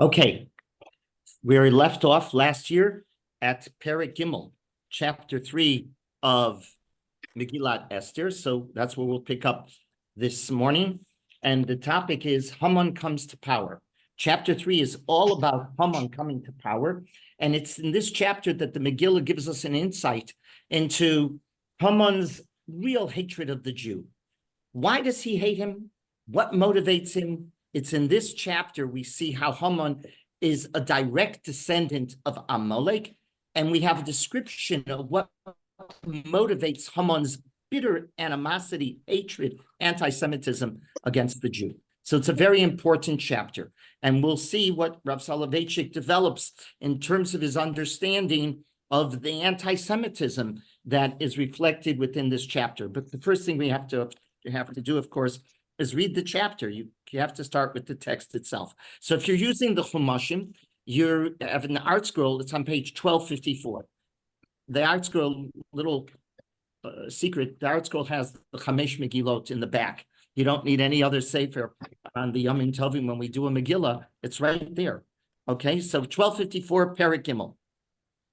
Okay, where we left off last year at Perek Gimel, chapter 3 of Megillat Esther. So that's where we'll pick up this morning. And the topic is Haman comes to power. Chapter 3 is all about Haman coming to power. And it's in this chapter that the Megillah gives us an insight into Haman's real hatred of the Jew. Why does he hate him? What motivates him? It's in this chapter we see how Haman is a direct descendant of Amalek, and we have a description of what motivates Haman's bitter animosity, hatred, anti-Semitism against the Jew. So it's a very important chapter, and we'll see what Rav Soloveitchik develops in terms of his understanding of the anti-Semitism that is reflected within this chapter. But the first thing we have to do, of course, is read the chapter. You have to start with the text itself. So if you're using the Chumashim, you have an art scroll. It's on page 1254. The art scroll, little secret, the art scroll has the Chamesh Megillot in the back. You don't need any other sefer on the Yom Tovim when we do a Megillah. It's right there. Okay, so 1254, Perek Gimel.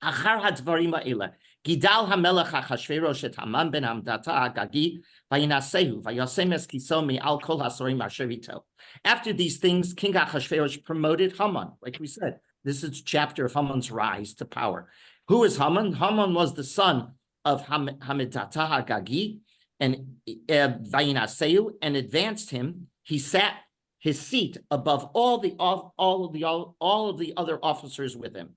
Achar hadvarim ha'ela, Gidal hamelech Achashverosh et Haman ben Hamdata Agagi vayinasehu vayasem es kiso me'al kol hasorim asher ito. After these things, King Achashverosh promoted Haman. Like we said, this is a chapter of Haman's rise to power. Who is Haman? Haman was the son of Hamedata Agagi, and vayinasehu, and advanced him. He sat his seat above all of the other officers with him.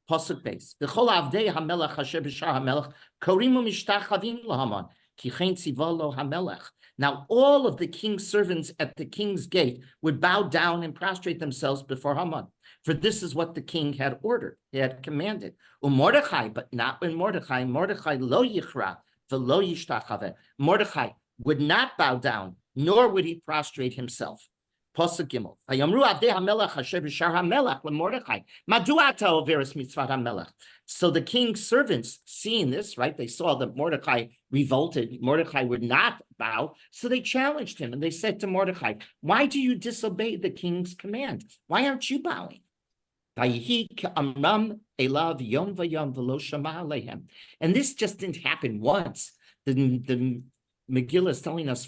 Pasuk base. V'chol avdei hamelech asher b'shar hamelech korimu mishtachavim lahaman ki chen tziva lo hamelech. Now all of the king's servants at the king's gate would bow down and prostrate themselves before Haman, for this is what the king had ordered. He had commanded. Mordechai, but not when Mordechai lo yichra v'lo yishtachave. Mordechai would not bow down, nor would he prostrate himself. Pasuk Gimel. Vayamru avdei hamelech asher b'shar hamelech leMordechai. Madu ata overis mitzvat hamelech. So the king's servants, seeing this, right, they saw that Mordechai revolted. Mordechai would not bow, so they challenged him, and they said to Mordechai, "Why do you disobey the king's command? Why aren't you bowing?" And this just didn't happen once. The Megillah is telling us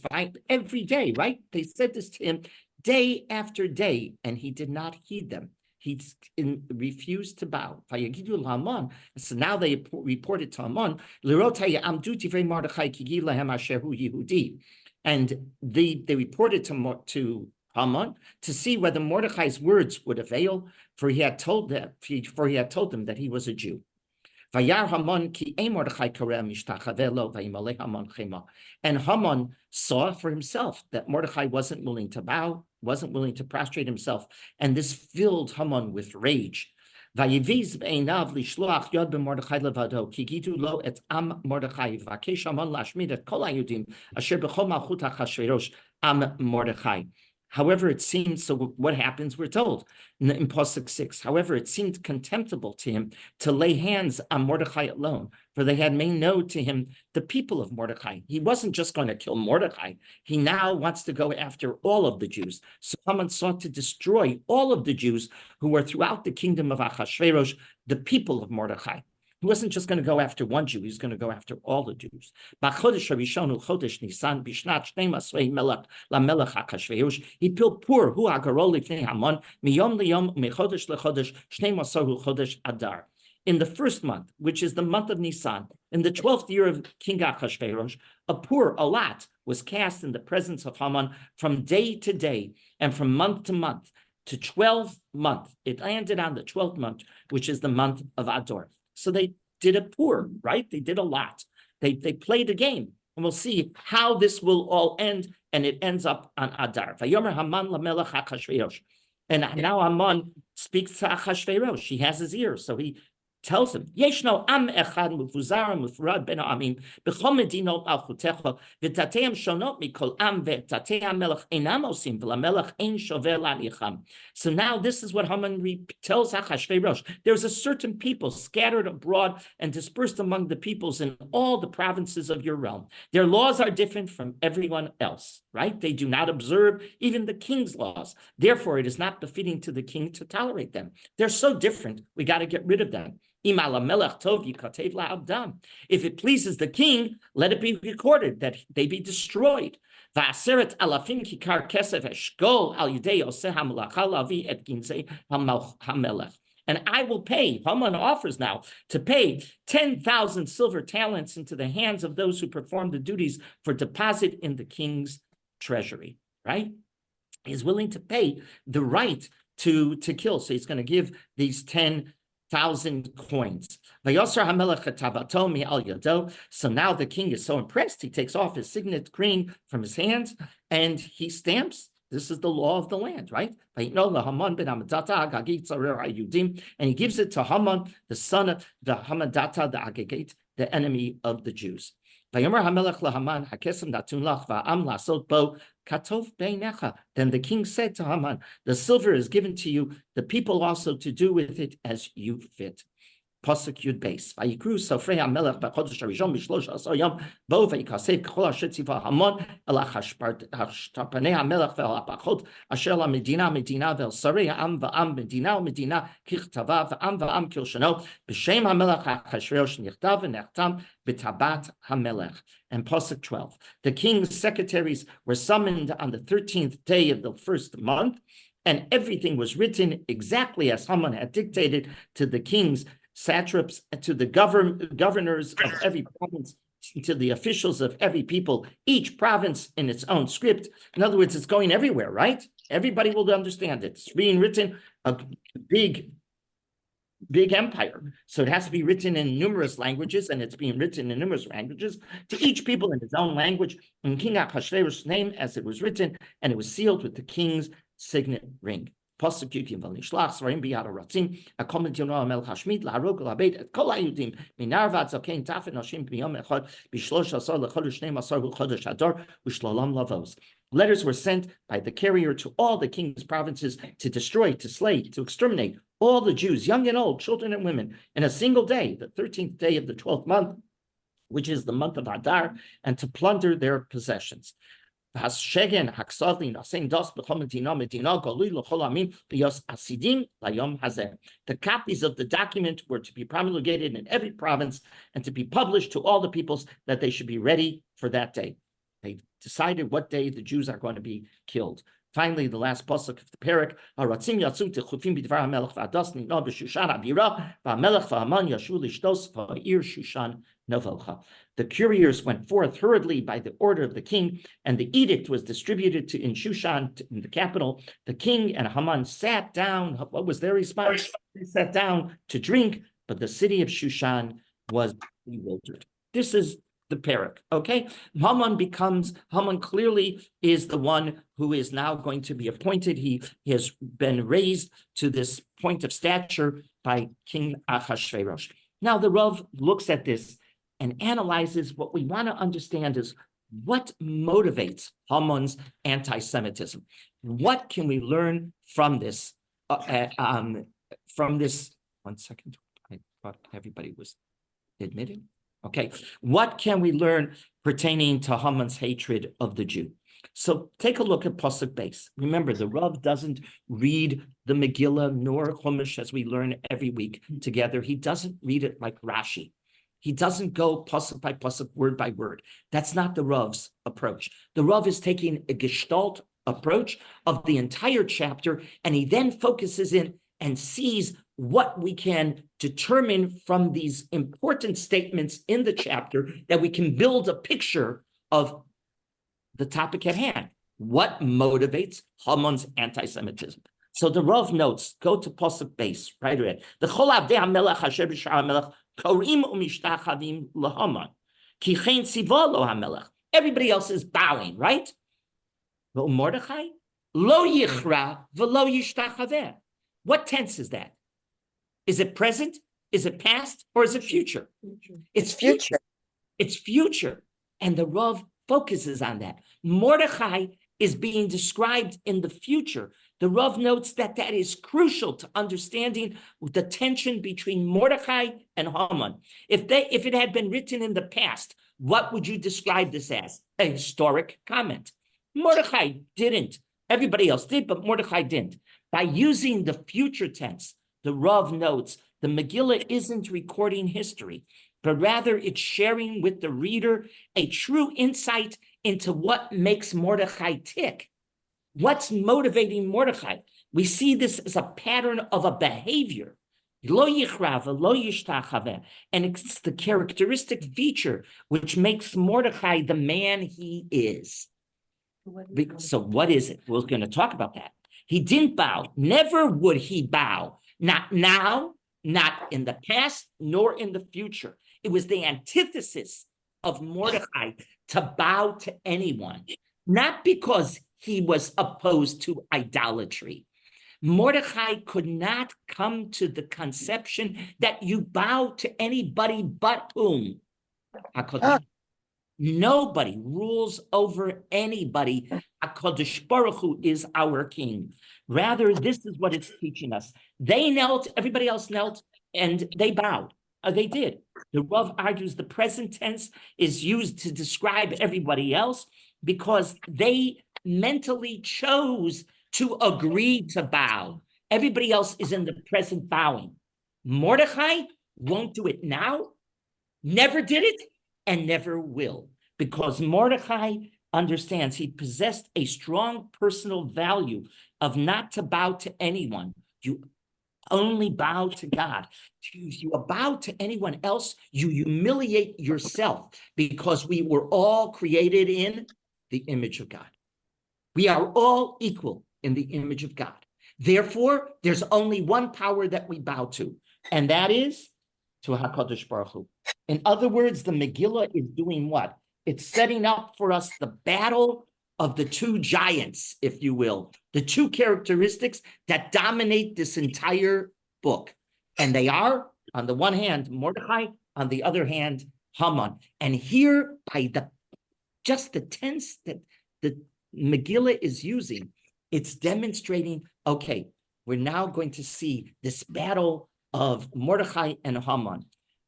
every day, right? They said this to him day after day, and he did not heed them. He refused to bow. So now they reported to Haman, and they reported to Haman to see whether Mordechai's words would avail, for he had told them that he was a Jew. And Haman saw for himself that Mordechai wasn't willing to bow, wasn't willing to prostrate himself, and this filled Haman with rage. However, it seemed, so what happens, we're told in Pasuk 6, however, it seemed contemptible to him to lay hands on Mordechai alone, for they had made known to him the people of Mordechai. He wasn't just going to kill Mordechai. He now wants to go after all of the Jews. So Haman sought to destroy all of the Jews who were throughout the kingdom of Achashverosh, the people of Mordechai. He wasn't just going to go after one Jew, he was going to go after all the Jews. He built pur hu agarol lifnei Haman miyom liyom mechodesh lechodesh shnei masaru chodesh Adar. In the first month, which is the month of Nisan, in the 12th year of King Achashverosh, a lot was cast in the presence of Haman from day to day and from month to month to 12th month. It landed on the 12th month, which is the month of Adar. So they did a pur, right? They did a lot. They played a game. And we'll see how this will all end. And it ends up on Adar. Vayomer Haman lamelech Achashverosh. And now Haman speaks to Achashverosh. He has his ear. So he tells him, Yeshno am echad mufuzar mufrad ben amim b'chol medinot malchutecha v'tateim shonot mikol am v'tatei hamelech einam osim v'lamelech ein shover lanicham. So now this is what Haman tells Achashverosh. There's a certain people scattered abroad and dispersed among the peoples in all the provinces of your realm. Their laws are different from everyone else, right? They do not observe even the king's laws. Therefore, it is not befitting to the king to tolerate them. They're so different. We got to get rid of them. If it pleases the king, let it be recorded that they be destroyed. And I will pay, Haman offers now, to pay 10,000 silver talents into the hands of those who perform the duties for deposit in the king's treasury, right? He's willing to pay the right to kill. So he's going to give these 10,000 coins. So now the king is so impressed, he takes off his signet ring from his hands and he stamps. This is the law of the land, right? And he gives it to Haman, the son of the Hamadata, the Agagite, the enemy of the Jews. Then the king said to Haman, the silver is given to you, the people also to do with it as you fit. Pasuk Yud Beis. Vayikru Sofrei HaMelech b'chodesh harishon b'shlosh asar yom bo vayikasev k'chol asher tziva Haman el hashtarpanei HaMelech ve'el hapachot asher lamedina medina ve'el sarei ha'am va'am medina u'medina kichtava va'am va'am kilshano b'shem HaMelech Achashverosh nichtav v'nechtam b'tabat HaMelech. And Pasuk 12. The king's secretaries were summoned on the 13th day of the first month, and everything was written exactly as Haman had dictated to the king's satraps, to the governors of every province, to the officials of every people, each province in its own script. In other words, it's going everywhere, right? Everybody will understand it. It's being written, a big empire. So it has to be written in numerous languages, and it's being written in numerous languages to each people in his own language, in King Achashverosh's name as it was written, and it was sealed with the king's signet ring. Pasuk Yukim v'nishlach svarim biyad haratzim hakom l'Yonah melech hashmid laharog l'abed et kol hayudim minar v'ad zakein taf enoshim b'yom echad b'shlosh asar l'chodesh shnei asar v'chodesh hadar u'shlolam lavos. Letters were sent by the carrier to all the king's provinces to destroy, to slay, to exterminate all the Jews, young and old, children and women, in a single day, the 13th day of the 12th month, which is the month of Adar, and to plunder their possessions. The copies of the document were to be promulgated in every province and to be published to all the peoples that they should be ready for that day. They decided what day the Jews are going to be killed. Finally, the last pasuk of the parak: "Haratzim yatzu techufim b'dvar hamelech v'adas nino b'Shushan abira v'hamelech v'Haman yashu lishtos v'ha'ir Shushan novelcha." The couriers went forth hurriedly by the order of the king, and the edict was distributed in Shushan, in the capital. The king and Haman sat down. What was their response? They sat down to drink, but the city of Shushan was bewildered. This is the parak, okay? Haman clearly is the one who is now going to be appointed. He has been raised to this point of stature by King Achashverosh. Now the Rav looks at this and analyzes. What we want to understand is what motivates Haman's anti-Semitism. What can we learn from this? One second, I thought everybody was admitting. Okay, what can we learn pertaining to Haman's hatred of the Jew? So take a look at Pasuk Beis. Remember, the Rav doesn't read the Megillah nor Chumash as we learn every week together. He doesn't read it like Rashi. He doesn't go pasuk by pasuk, word by word. That's not the Rav's approach. The Rav is taking a gestalt approach of the entire chapter, and he then focuses in and sees what we can determine from these important statements in the chapter, that we can build a picture of the topic at hand. What motivates Haman's anti-Semitism? So the Rav notes, go to Pasuk Beis, right away. The Chol Avdei HaMelech Asher B'Shar HaMelech Korim U'Mishtachavim LaHaman Ki Chen Tziva Lo HaMelech. Everybody else is bowing, right? But Mordechai Lo Yichra V'Lo Yishtachaveh. What tense is that? Is it present? Is it past or is it future? It's Future. It's future. And the Rav focuses on that. Mordechai is being described in the future. The Rav notes that that is crucial to understanding the tension between Mordechai and Haman. If it had been written in the past, what would you describe this as? A historic comment. Mordechai didn't. Everybody else did, but Mordechai didn't. By using the future tense, the Rav notes the Megillah isn't recording history, but rather it's sharing with the reader a true insight into what makes Mordechai tick. What's motivating Mordechai? We see this as a pattern of a behavior. Lo yichrav, lo yishtachaveh. And it's the characteristic feature which makes Mordechai the man he is. So what is it? We're going to talk about that. He didn't bow. Never would he bow. Not now, not in the past, nor in the future. It was the antithesis of Mordechai to bow to anyone, not because he was opposed to idolatry. Mordechai could not come to the conception that you bow to anybody but whom? Nobody rules over anybody. HaKadosh Baruch Hu is our king. Rather, this is what it's teaching us. They knelt, everybody else knelt, and they bowed. They did. The Rav argues the present tense is used to describe everybody else because they mentally chose to agree to bow. Everybody else is in the present bowing. Mordechai won't do it now, never did it, and never will, because Mordechai understands he possessed a strong personal value of not to bow to anyone. You only bow to God. If you bow to anyone else, you humiliate yourself, because we were all created in the image of God. We are all equal in the image of God. Therefore, there's only one power that we bow to, and that is to HaKadosh Baruch Hu. In other words, the Megillah is doing what? It's setting up for us the battle of the two giants, if you will, the two characteristics that dominate this entire book. And they are, on the one hand, Mordechai, on the other hand, Haman. And here, by just the tense that the Megillah is using, it's demonstrating, okay, we're now going to see this battle of Mordechai and Haman.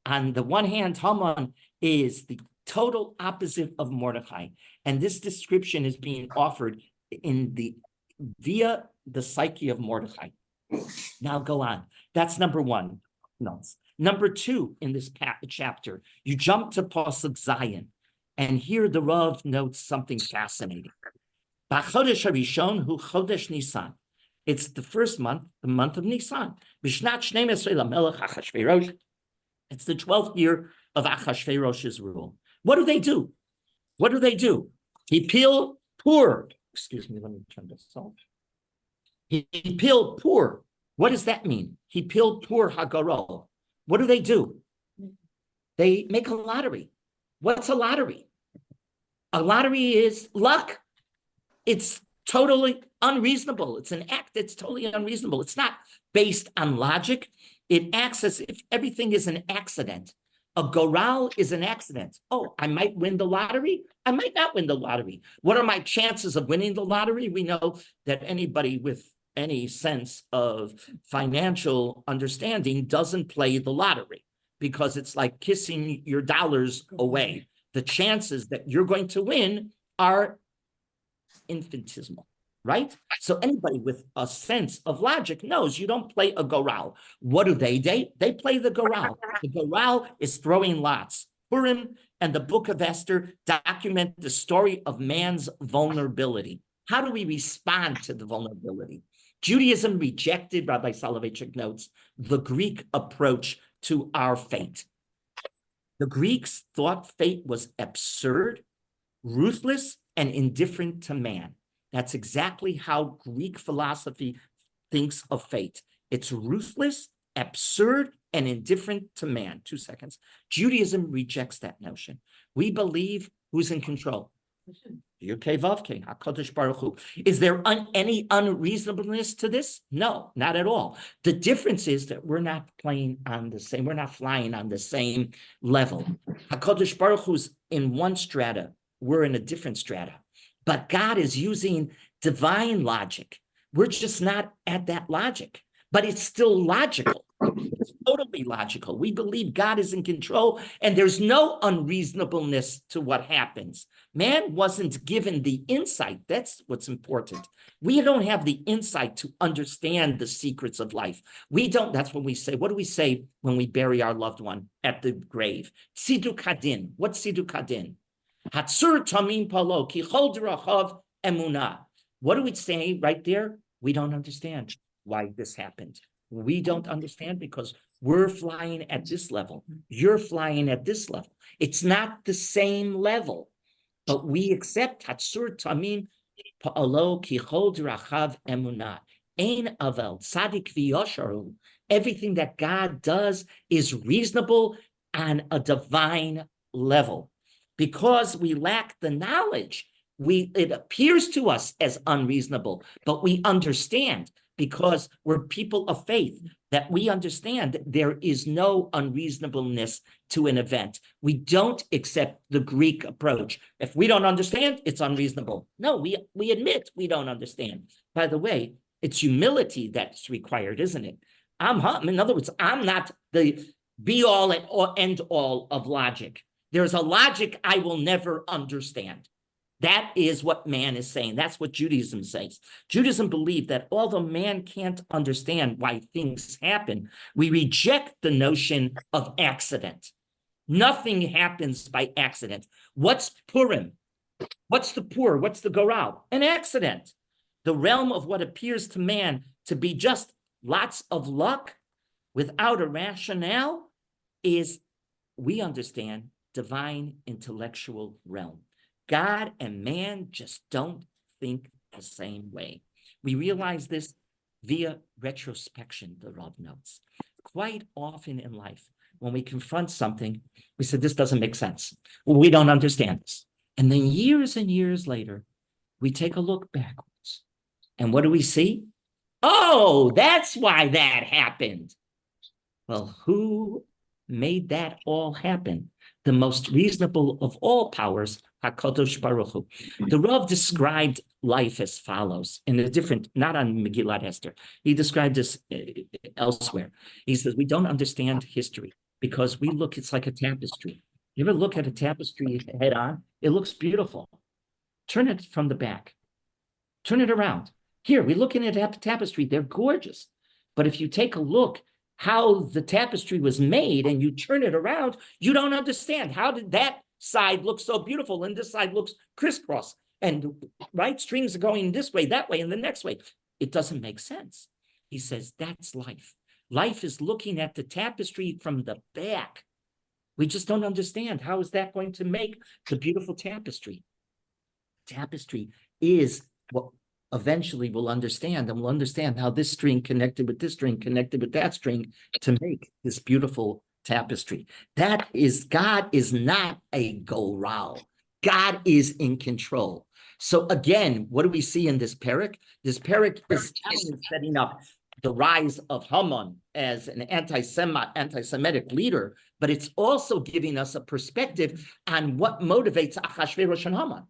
On the one hand, Haman is the total opposite of Mordechai. And this description is being offered via the psyche of Mordechai. Now go on. That's number one. Notes. Number two, in this chapter, you jump to Pasuk Zion. And here the Rav notes something fascinating. B'chodesh harishon hu chodesh Nisan. It's the first month, the month of Nisan. Bishnat shnei esrei lamelech Achashverosh. It's the 12th year of Achashverosh's rule. What do they do? What do they do? Hipil pur. Excuse me, let me turn this off. Hipil pur. What does that mean? Hipil pur hagarol. What do? They make a lottery. What's a lottery? A lottery is luck. It's totally unreasonable. It's an act that's totally unreasonable. It's not based on logic. It acts as if everything is an accident. A goral is an accident. Oh, I might win the lottery. I might not win the lottery. What are my chances of winning the lottery? We know that anybody with any sense of financial understanding doesn't play the lottery, because it's like kissing your dollars away. The chances that you're going to win are infinitesimal, right? So anybody with a sense of logic knows you don't play a goral. What do? They play the goral. The goral is throwing lots. Purim and the book of Esther document the story of man's vulnerability. How do we respond to the vulnerability? Judaism rejected, Rabbi Soloveitchik notes, the Greek approach to our fate. The Greeks thought fate was absurd, ruthless, and indifferent to man. That's exactly how Greek philosophy thinks of fate. It's ruthless, absurd, and indifferent to man. 2 seconds. Judaism rejects that notion. We believe who's in control? Yud-Kei Vav-Kei, HaKadosh Baruch Hu. Is there any unreasonableness to this? No, not at all. The difference is that we're not flying on the same level. HaKadosh Baruch Hu's in one strata, we're in a different strata. But God is using divine logic. We're just not at that logic, but it's still logical. It's totally logical. We believe God is in control and there's no unreasonableness to what happens. Man wasn't given the insight. That's what's important. We don't have the insight to understand the secrets of life. We don't. That's what we say. What do we say when we bury our loved one at the grave? Tziduk hadin. What's tziduk hadin? Hatsur tamim palo ki chol derachav emunah. What do we say right there? We don't understand why this happened. We don't understand because we're flying at this level. You're flying at this level. It's not the same level, but we accept Hatsur Tamim Pa'alo Kichol Drachav Emunah. Ein Avel Tzadik V'Yosharu. Everything that God does is reasonable on a divine level. Because we lack the knowledge, it appears to us as unreasonable, but we understand. Because we're people of faith, that we understand there is no unreasonableness to an event. We don't accept the Greek approach. If we don't understand, it's unreasonable. No, we admit we don't understand. By the way, it's humility that's required, isn't it? In other words, I'm not the be-all and end-all of logic. There's a logic I will never understand. That is what man is saying. That's what Judaism says. Judaism believes that although man can't understand why things happen, we reject the notion of accident. Nothing happens by accident. What's Purim? What's the Pur? What's the Goral? An accident. The realm of what appears to man to be just lots of luck without a rationale is, we understand, divine intellectual realm. God and man just don't think the same way. We realize this via retrospection, the Rav notes. Quite often in life, when we confront something, we say, this doesn't make sense. Well, we don't understand this. And then years and years later, we take a look backwards. And what do we see? Oh, that's why that happened. Well, who made that all happen? The most reasonable of all powers, HaKadosh Baruch Hu. The Rav described life as follows in a different, not on Megillat Esther. He described this elsewhere. He says, we don't understand history because we look, it's like a tapestry. You ever look at a tapestry head on? It looks beautiful. Turn it from the back. Turn it around. Here, we're looking at a tapestry. They're gorgeous. But if you take a look how the tapestry was made and you turn it around, you don't understand. How did that side look so beautiful and this side looks crisscross? And right, strings are going this way, that way, and the next way. It doesn't make sense. He says, that's life. Life is looking at the tapestry from the back. We just don't understand. How is that going to make the beautiful tapestry? Tapestry is what eventually we'll understand, and we'll understand how this string connected with this string, connected with that string to make this beautiful tapestry. That is, God is not a goral. God is in control. So again, what do we see in this parak? This parak is setting up the rise of Haman as an anti-Semitic leader, but it's also giving us a perspective on what motivates Achashverosh and Haman.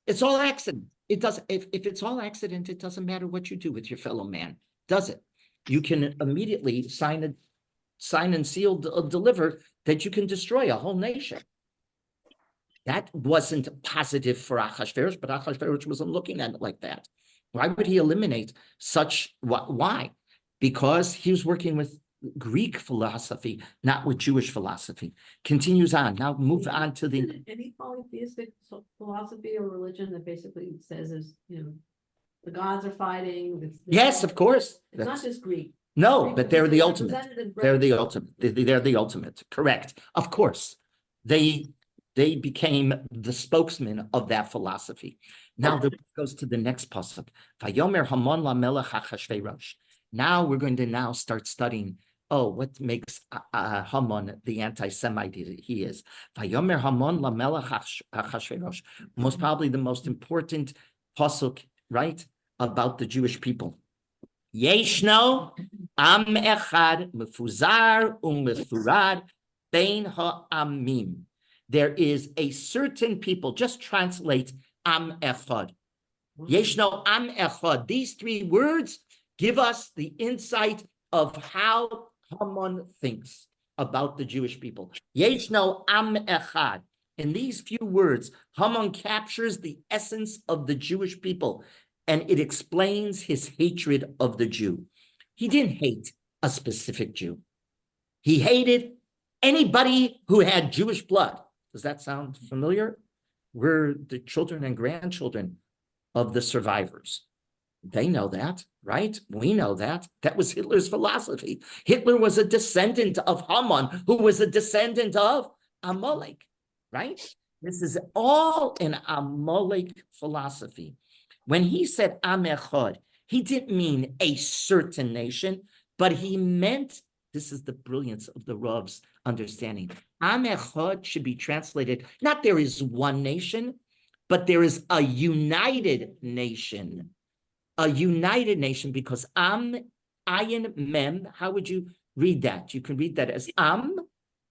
It's all accident. It doesn't. If it's all accident, it doesn't matter what you do with your fellow man, does it? You can immediately sign and seal, deliver that you can destroy a whole nation. That wasn't positive for Achashverosh, but Achashverosh wasn't looking at it like that. Why would he eliminate such? Why? Because he was working with Greek philosophy, not with Jewish philosophy. Continues on. Now move on to the any polytheistic philosophy or religion that basically says is, the gods are fighting. Yes, of course. It's not just Greek. No, Greek but they're the is ultimate. represented in They're the Greek. ultimate. They're the ultimate. Correct. Of course. They became the spokesman of that philosophy. Now the goes to the next pasuk. Vayomer Haman lamelech Achashverosh. Now we're going to start studying oh, what makes Haman the anti-Semite he is. Vayomer Haman lamelech Achashverosh. Most probably the most important pasuk, right, about the Jewish people. Yeshno am echad mefuzar umefurad bein ha'amim. There is a certain people. Just translate am echad. Yeshno am echad. These three words give us the insight of how Haman thinks about the Jewish people. Yeshno am echad. In these few words, Haman captures the essence of the Jewish people, and it explains his hatred of the Jew. He didn't hate a specific Jew. He hated anybody who had Jewish blood. Does that sound familiar? We're the children and grandchildren of the survivors. They know that, right? We know that. That was Hitler's philosophy. Hitler was a descendant of Haman, who was a descendant of Amalek, right? This is all an Amalek philosophy. When he said Am Echad, he didn't mean a certain nation, but he meant, this is the brilliance of the Rav's understanding. Am Echad should be translated, not there is one nation, but there is a united nation. A united nation, because Am, Ayin, Mem, how would you read that? You can read that as Am,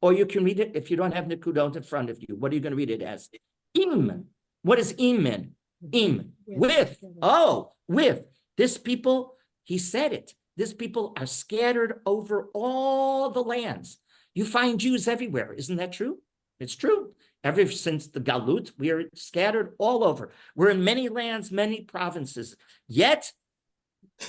or you can read it, if you don't have Nikudot in front of you, what are you going to read it as? Im. What does Im mean? Im. With. Oh, with. This people, he said it. This people are scattered over all the lands. You find Jews everywhere. Isn't that true? It's true. Ever since the Galut, we are scattered all over. We're in many lands, many provinces. Yet,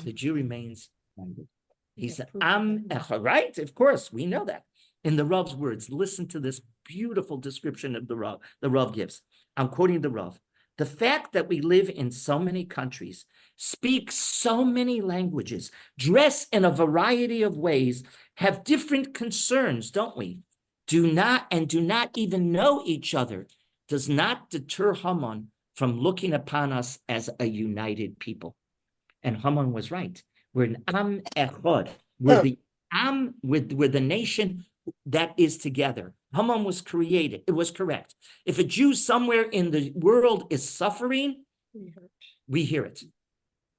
the Jew remains united. He said, Am Echad, right? Of course, we know that. In the Rav's words, listen to this beautiful description of the Rav gives. I'm quoting the Rav. The fact that we live in so many countries, speak so many languages, dress in a variety of ways, have different concerns, don't we? Do not even know each other, does not deter Haman from looking upon us as a united people. And Haman was right. We're an Am Echad. We're the Am, we're the nation that is together. Haman was created. It was correct. If a Jew somewhere in the world is suffering, we hear it.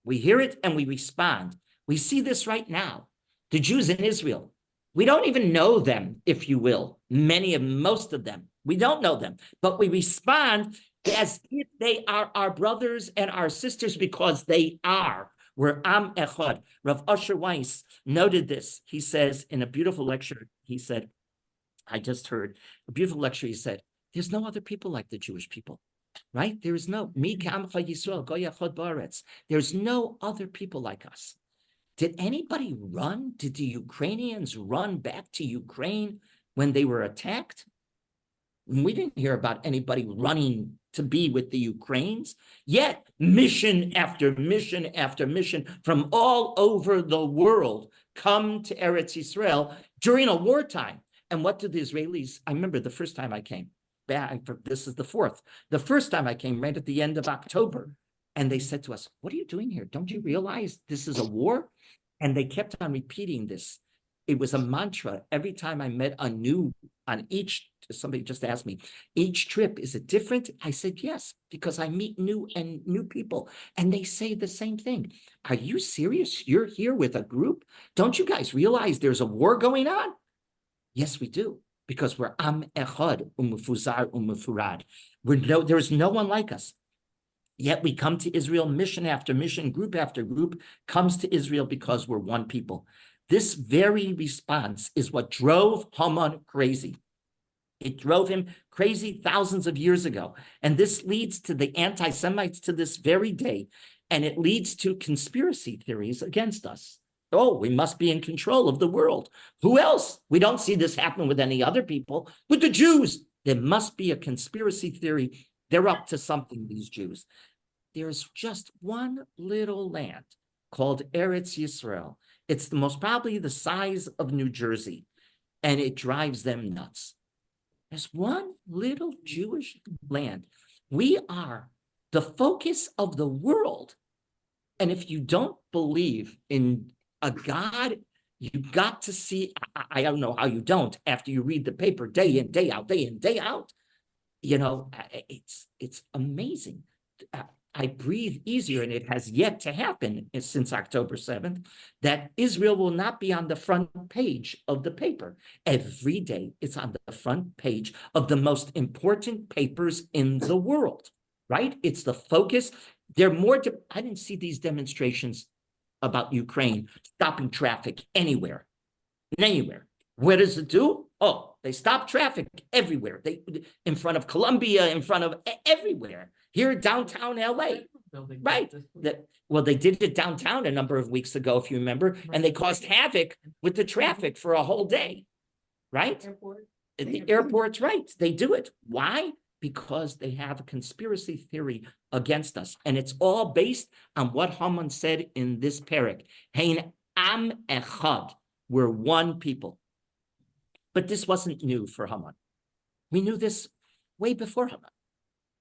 We hear it and we respond. We see this right now. The Jews in Israel, we don't even know them, if you will. Most of them, we don't know them, but we respond as if they are our brothers and our sisters, because they are. We're Am Echad. Rav Asher Weiss noted this. He says in a beautiful lecture, he said, I just heard a beautiful lecture. He said, there's no other people like the Jewish people, right? There is no, Mi K'amcha Yisrael, Go Yachad Ba'aretz. There's no other people like us. Did anybody run? Did the Ukrainians run back to Ukraine when they were attacked? We didn't hear about anybody running to be with the Ukrainians. Yet, mission after mission after mission from all over the world come to Eretz Yisrael during a wartime. And what did the Israelis, I remember the first time I came back, this is the fourth. The first time I came right at the end of October, and they said to us, what are you doing here? Don't you realize this is a war? And they kept on repeating this. It was a mantra. Every time I met a new, on each, somebody just asked me, each trip, is it different? I said, yes, because I meet new people. And they say the same thing. Are you serious? You're here with a group? Don't you guys realize there's a war going on? Yes, we do, because we're Am Echad Umefuzar Umefurad. There's no one like us. Yet we come to Israel, mission after mission, group after group comes to Israel because we're one people. This very response is what drove Haman crazy. It drove him crazy thousands of years ago. And this leads to the anti-Semites to this very day. And it leads to conspiracy theories against us. Oh, we must be in control of the world. Who else? We don't see this happen with any other people. With the Jews, there must be a conspiracy theory. They're up to something, these Jews. There's just one little land called Eretz Yisrael. It's probably the size of New Jersey, and it drives them nuts. There's one little Jewish land. We are the focus of the world. And if you don't believe in a God You got to see, I don't know how you don't, after you read the paper day in, day out, day in, day out. It's amazing. I breathe easier, and it has yet to happen since October 7th, that Israel will not be on the front page of the paper. Every day it's on the front page of the most important papers in the world, right? It's the focus. I didn't see these demonstrations about Ukraine stopping traffic anywhere. Where does it do? Oh, they stop traffic everywhere. They in front of Columbia, in front of everywhere. Here downtown LA. Right. Well, they did it downtown a number of weeks ago, if you remember, and they caused havoc with the traffic for a whole day. Right? The airport's right. They do it. Why? Because they have a conspiracy theory against us. And it's all based on what Haman said in this parak. Hein am echad. We're one people. But this wasn't new for Haman. We knew this way before Haman,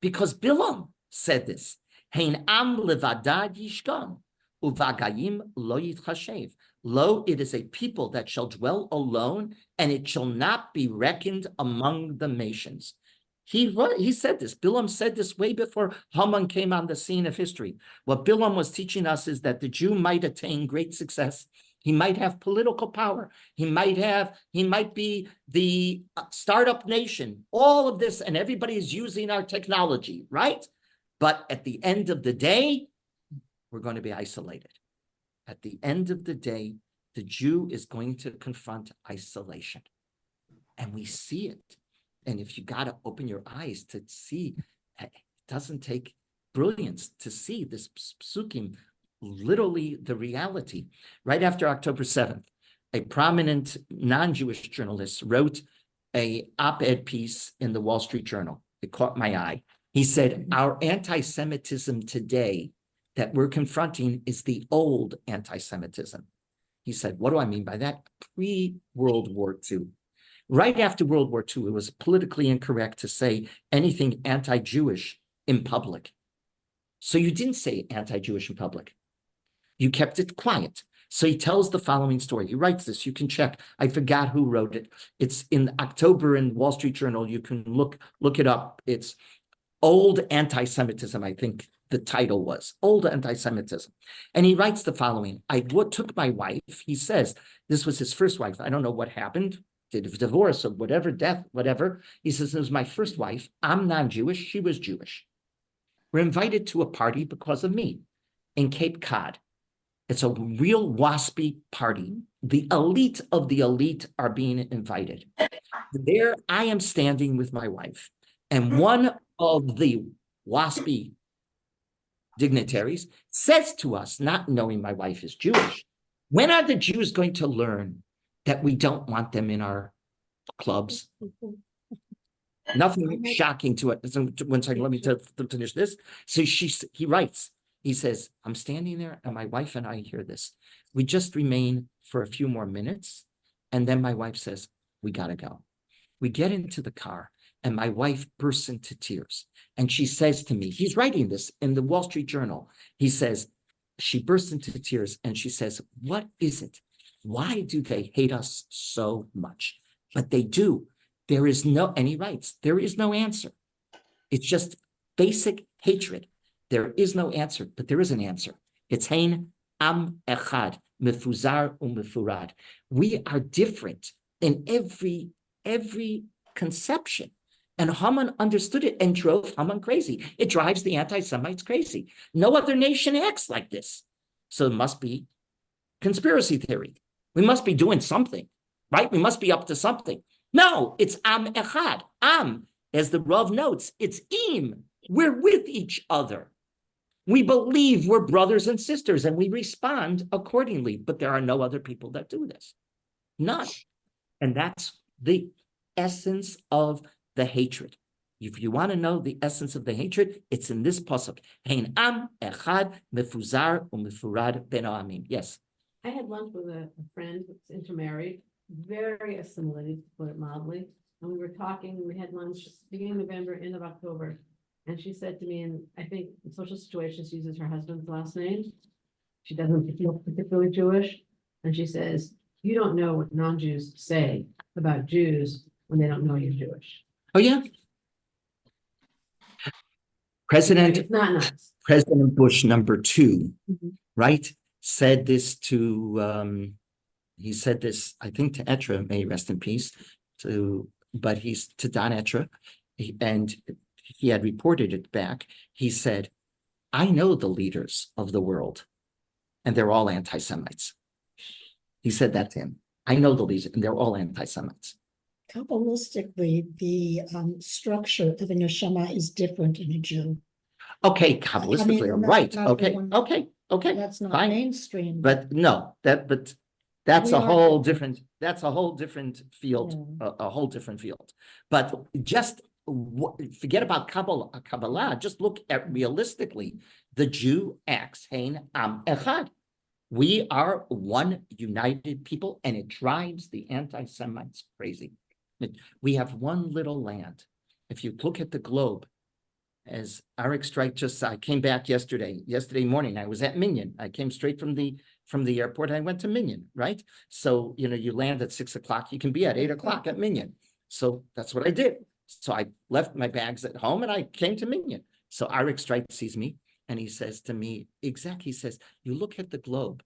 because Bilam said this. Hein am levadad yishkan, uvagayim lo yitchashev. Lo, it is a people that shall dwell alone, and it shall not be reckoned among the nations. He said this. Bilam said this way before Haman came on the scene of history. What Bilam was teaching us is that the Jew might attain great success. He might have political power. He might be the startup nation, all of this, and everybody is using our technology, right? But at the end of the day, we're going to be isolated. At the end of the day, the Jew is going to confront isolation. And we see it. And if you got to open your eyes to see, it doesn't take brilliance to see this psukim, literally the reality. Right after October 7th, a prominent non-Jewish journalist wrote an op-ed piece in the Wall Street Journal. It caught my eye. He said, our anti-Semitism today that we're confronting is the old anti-Semitism. He said, what do I mean by that? Pre-World War II. Right after World War II, it was politically incorrect to say anything anti-Jewish in public. So you didn't say anti-Jewish in public. You kept it quiet. So he tells the following story. He writes this. You can check. I forgot who wrote it. It's in October in Wall Street Journal. You can look it up. It's Old Anti-Semitism, I think the title was. Old Anti-Semitism. And he writes the following. I took my wife. He says, this was his first wife. I don't know what happened. Did a divorce or whatever, death, whatever. He says, it was my first wife. I'm non-Jewish. She was Jewish. We're invited to a party because of me in Cape Cod. It's a real waspy party. The elite of the elite are being invited. There I am standing with my wife, and one of the waspy dignitaries says to us, not knowing my wife is Jewish, when are the Jews going to learn that we don't want them in our clubs? Nothing shocking to it. So, one second, let me finish this. So he writes, he says, I'm standing there and my wife and I hear this. We just remain for a few more minutes. And then my wife says, we got to go. We get into the car and my wife bursts into tears. And she says to me, he's writing this in the Wall Street Journal. He says, she bursts into tears and she says, what is it? Why do they hate us so much? But they do. There is no, and he writes, there is no answer. It's just basic hatred. There is no answer, but there is an answer. It's Hein Am Echad, Mefuzar Umefurad. We are different in every conception. And Haman understood it and drove Haman crazy. It drives the anti-Semites crazy. No other nation acts like this. So it must be conspiracy theory. We must be doing something, right? We must be up to something. No, it's Am Echad. Am, as the Rav notes, it's Im. We're with each other. We believe we're brothers and sisters and we respond accordingly, but there are no other people that do this. None. And that's the essence of the hatred. If you want to know the essence of the hatred, it's in this pasuk. Hein am echad mefuzar umefurad ben ha'amim. Yes. I had lunch with a friend who's intermarried, very assimilated, to put it mildly. And we were talking, we had lunch beginning of November, end of October. And she said to me, and I think in social situations, she uses her husband's last name. She doesn't feel particularly Jewish. And she says, you don't know what non-Jews say about Jews when they don't know you're Jewish. Oh, yeah. President It's not nuts. President Bush #2, Mhm. right, said this to he said this, I think, to Etra, may he rest in peace, but he's to Don Etra, and he had reported it back. He said, I know the leaders of the world, and they're all anti-Semites. He said that to him. I know the leaders, and they're all anti-Semites. Kabbalistically, the structure of a neshama is different in a Jew. Okay, Kabbalistically, right. not the Okay, one- okay, That's not fine. mainstream. But no, that's We a are whole different. different field, Yeah. a whole different field. But just forget about Kabbalah. Just look at realistically, the Jew acts hein am echad. We are one united people, and it drives the anti-Semites crazy. We have one little land. If you look at the globe, as Arik Strike I came back yesterday morning, I was at Minyan. I came straight from the airport. I went to Minyan, right? So, you land at 6 o'clock, you can be at 8 o'clock at Minyan. So that's what I did. So I left my bags at home and I came to Minyan. So Arik Strike sees me and he says to me, he says, you look at the globe,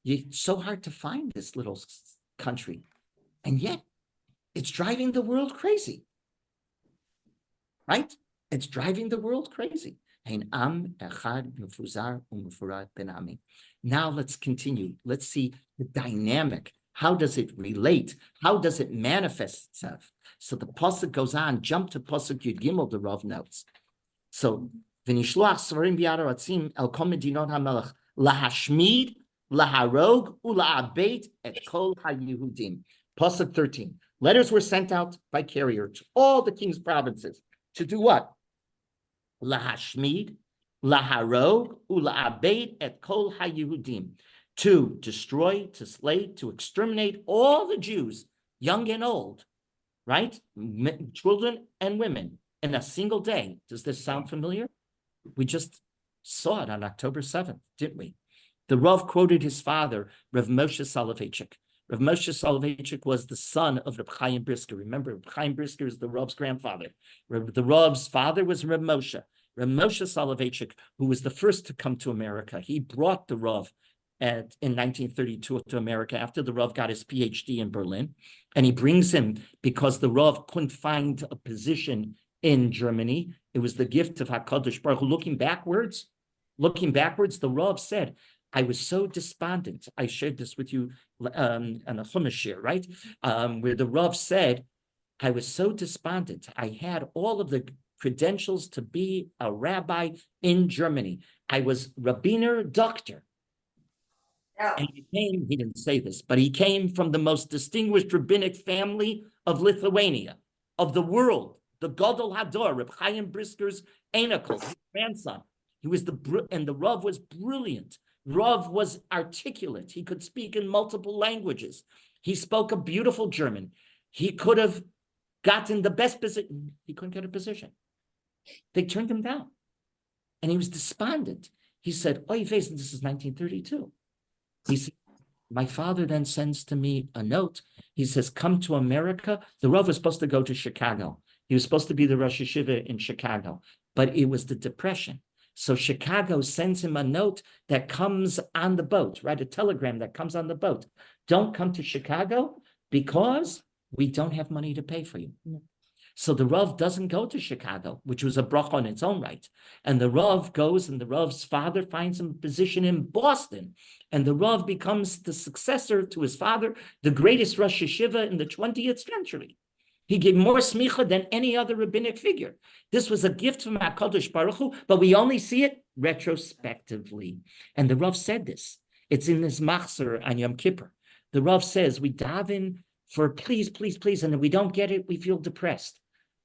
it's so hard to find this little country. And yet it's driving the world crazy, right? It's driving the world crazy. Now let's continue. Let's see the dynamic. How does it relate? How does it manifest itself? So the pasuk goes on. Jump to pasuk Yud Gimel. The Rav notes. So v'nishloach svarim b'yad haratzim el kol medinot hamelech lahashmid, laharog, ula'abeit et kol haYehudim. Pasuk 13. Letters were sent out by carrier to all the king's provinces to do what? Lahashmid, laharog, ula'abeit et kol haYehudim, to destroy, to slay, to exterminate all the Jews, young and old, right? Children and women in a single day. Does this sound familiar? We just saw it on October 7th, didn't we? The Rav quoted his father, Rav Moshe Soloveitchik. Rav Moshe Soloveitchik was the son of Reb Chaim Brisker. Remember, Reb Chaim Brisker is the Rav's grandfather. The Rav's father was Reb Moshe. Reb Moshe Soloveitchik, who was the first to come to America, he brought the Rav in 1932 to America after the Rav got his PhD in Berlin. And he brings him because the Rav couldn't find a position in Germany. It was the gift of HaKadosh Baruch Hu. Looking backwards, the Rav said, I was so despondent. I shared this with you on a Chumash share, right? Where the Rav said, I was so despondent. I had all of the credentials to be a rabbi in Germany. I was Rabbiner Doctor. And he didn't say this, but he came from the most distinguished rabbinic family of Lithuania, of the world, the Gadol Hador, Reb Chaim Brisker's Einakel, his grandson. And the Rav was brilliant. Rav was articulate. He could speak in multiple languages. He spoke a beautiful German. He could have gotten the best position. He couldn't get a position. They turned him down. And he was despondent. He said, oh, this is 1932. He said, my father then sends to me a note. He says, come to America. The Rav was supposed to go to Chicago. He was supposed to be the Rosh Yeshiva in Chicago, but it was the Depression. So Chicago sends him a note that comes on the boat, right? A telegram that comes on the boat. Don't come to Chicago because we don't have money to pay for you. No. So the Rav doesn't go to Chicago, which was a bracha on its own right. And the Rav goes, and the Rav's father finds him a position in Boston. And the Rav becomes the successor to his father, the greatest Rosh Yeshiva in the 20th century. He gave more smicha than any other rabbinic figure. This was a gift from HaKadosh Baruch Hu, but we only see it retrospectively. And the Rav said this. It's in this machzor on Yom Kippur. The Rav says, we daven for please, please, please, and if we don't get it, we feel depressed.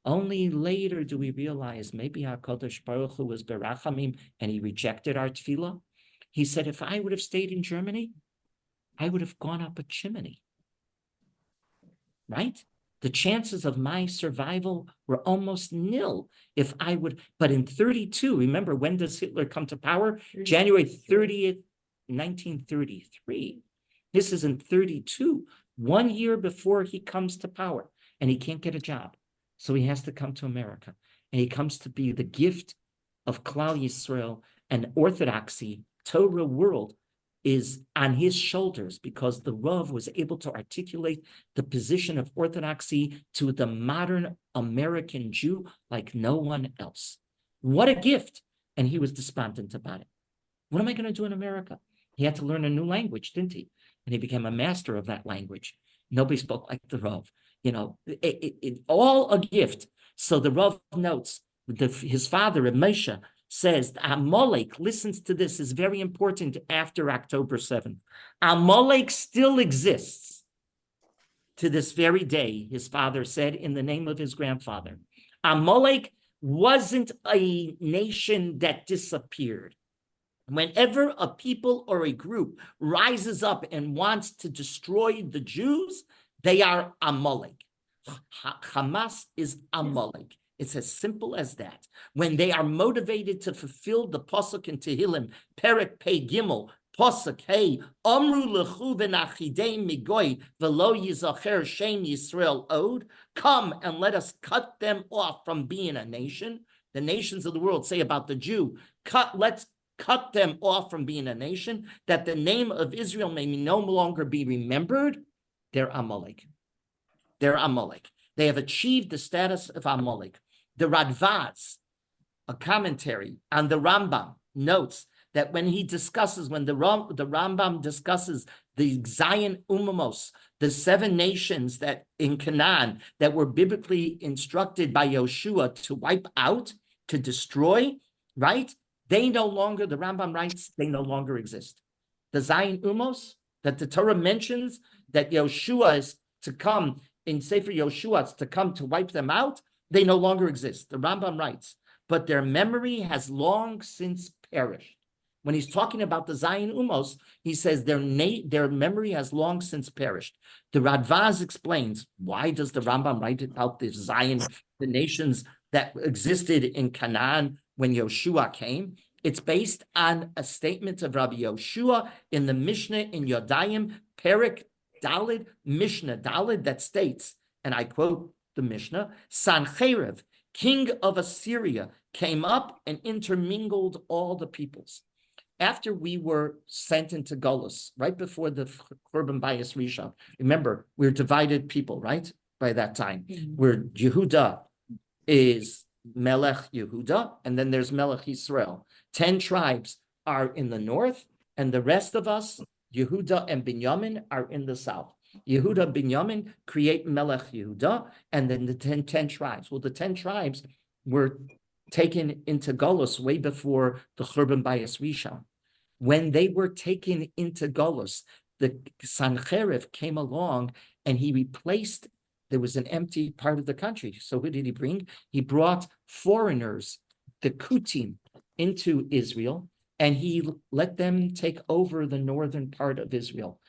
Only later do we realize maybe HaKadosh Baruch Hu was berachamim and he rejected our tefillah. He said, if I would have stayed in Germany, I would have gone up a chimney. Right? The chances of my survival were almost nil if I would. But in 32, remember, when does Hitler come to power? January 30th, 1933. This is in 32, 1 year before he comes to power, and he can't get a job. So he has to come to America, and he comes to be the gift of Klal Yisrael, and orthodoxy, Torah world is on his shoulders because the Rav was able to articulate the position of orthodoxy to the modern American Jew like no one else. What a gift. And he was despondent about it. What am I going to do in America? He had to learn a new language, didn't he? And he became a master of that language. Nobody spoke like the Rav. You know, all a gift. So the Rav notes, his father, Moshe, says Amalek, listens to this, is very important after October 7th. Amalek still exists to this very day, his father said in the name of his grandfather. Amalek wasn't a nation that disappeared. Whenever a people or a group rises up and wants to destroy the Jews, they are Amalek. Hamas is Amalek. It's as simple as that. When they are motivated to fulfill the pasuk in Tehillim, Perek Pei Gimel, pasuk Hey, Amru lechu v'nachidei migoy v'lo yizacher Shem Yisrael od. Come and let us cut them off from being a nation. The nations of the world say about the Jew, let's cut them off from being a nation, that the name of Israel may no longer be remembered. They're Amalek. They're Amalek. They have achieved the status of Amalek. The Radvaz, a commentary on the Rambam, notes that when he discusses, when the Rambam discusses the Zion Umamos, the 7 nations that in Canaan that were biblically instructed by Yoshua to wipe out, to destroy, right? They no longer, the Rambam writes, they no longer exist. The Zion Umos that the Torah mentions that Yoshua is to come in Sefer Yoshua to come to wipe them out, they no longer exist. The Rambam writes, but their memory has long since perished. When he's talking about the Zion Umos, he says their memory has long since perished. The Radvaz explains, why does the Rambam write about the Zion, the nations that existed in Canaan when Yoshua came? It's based on a statement of Rabbi Yoshua in the Mishnah in Yodayim, Perek Dalid, Mishnah Dalid, that states, and I quote the Mishnah, Sancheiriv, king of Assyria, came up and intermingled all the peoples. After we were sent into Golus, right before the Churban Bayis Rishon, remember, we're divided people, right? By that time, where Yehuda is Melech Yehuda, and then there's Melech Yisrael. 10 tribes are in the north, and the rest of us, Yehuda and Binyamin, are in the south. Yehuda and Binyamin create Melech Yehuda, and then the 10 tribes. Well, the 10 tribes were taken into Golus way before the Churban Bayis Rishon. When they were taken into Golus, the Sancheriv came along and he replaced, there was an empty part of the country. So who did he bring? He brought foreigners, the Kutim, into Israel, and he let them take over the northern part of Israel.